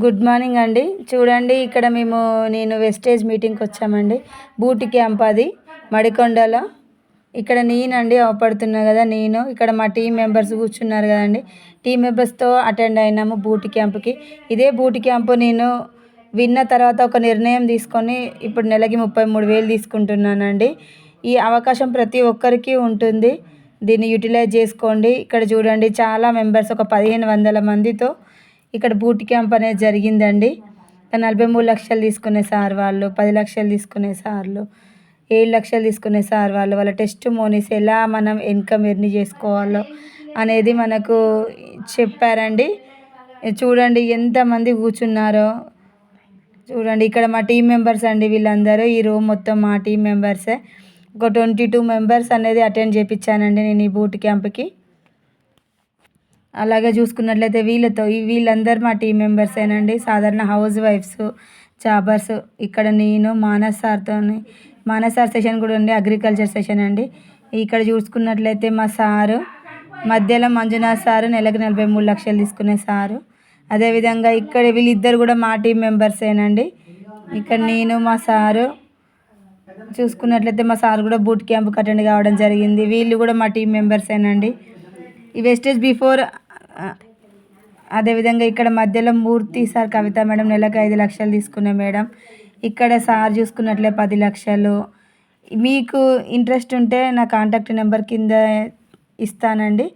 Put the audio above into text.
Good morning అండి. చూడండి ఇక్కడ నేను వెస్టేజ్ మీటింగ్కి వచ్చామండి. బూట్ క్యాంప్ అది మడికొండలో. ఇక్కడ నేనండి అవపడుతున్నా కదా, నేను ఇక్కడ మా టీం మెంబర్స్ కూర్చున్నారు కదండి. టీం మెంబర్స్తో అటెండ్ అయినాము బూట్ క్యాంప్కి. ఇదే బూట్ క్యాంపు నేను విన్న తర్వాత ఒక నిర్ణయం తీసుకొని ఇప్పుడు నెలకి 33,000 తీసుకుంటున్నానండి. ఈ అవకాశం ప్రతి ఒక్కరికి ఉంటుంది, దీన్ని యూటిలైజ్ చేసుకోండి. ఇక్కడ చూడండి చాలా మెంబర్స్, ఒక 1500 మందితో ఇక్కడ బూట్ క్యాంప్ అనేది జరిగిందండి. 43 లక్షలు తీసుకునే సార్ వాళ్ళు, 10 లక్షలు తీసుకునే సార్లు, 7 లక్షలు తీసుకునే సార్ వాళ్ళు, వాళ్ళ టెస్ట్ మోనీస్ ఎలా మనం ఇన్కమ్ ఎర్న్ చేసుకోవాలో అనేది మనకు చెప్పారండి. చూడండి ఎంతమంది కూర్చున్నారో. చూడండి ఇక్కడ మా టీం మెంబర్స్ అండి వీళ్ళందరూ. ఈ రూమ్ మొత్తం మా టీం మెంబర్సే. ఒక 22 మెంబర్స్ అనేది అటెండ్ చేయించానండి నేను ఈ బూట్ క్యాంప్కి. అలాగే చూసుకున్నట్లయితే వీళ్ళందరూ మా టీం మెంబర్సేనండి, సాధారణ హౌస్ వైఫ్స్, జాబర్స్. ఇక్కడ నేను మానస్ సార్ సెషన్ కూడా ఉంది, అగ్రికల్చర్ సెషన్ అండి. ఇక్కడ చూసుకున్నట్లయితే మా సారు మధ్యలో మంజునాథ్ సారు నెలకు 43 లక్షలు తీసుకునే సారు. అదేవిధంగా ఇక్కడ వీళ్ళిద్దరు కూడా మా టీం మెంబర్సేనండి. ఇక్కడ నేను మా సారు చూసుకున్నట్లయితే మా సార్ కూడా బూట్ క్యాంప్కి అటెండ్ కావడం జరిగింది. వీళ్ళు కూడా మా టీం మెంబర్సేనండి. ఈ వెస్టేజ్ బిఫోర్. అదేవిధంగా ఇక్కడ మధ్యలో మూర్తి సార్, కవిత మేడం నెలకు 5 లక్షలు తీసుకునే మేడం. ఇక్కడ సార్ చూసుకున్నట్లే 10 లక్షలు. మీకు ఇంట్రెస్ట్ ఉంటే నా కాంటాక్ట్ నెంబర్ కింద ఇస్తానండి,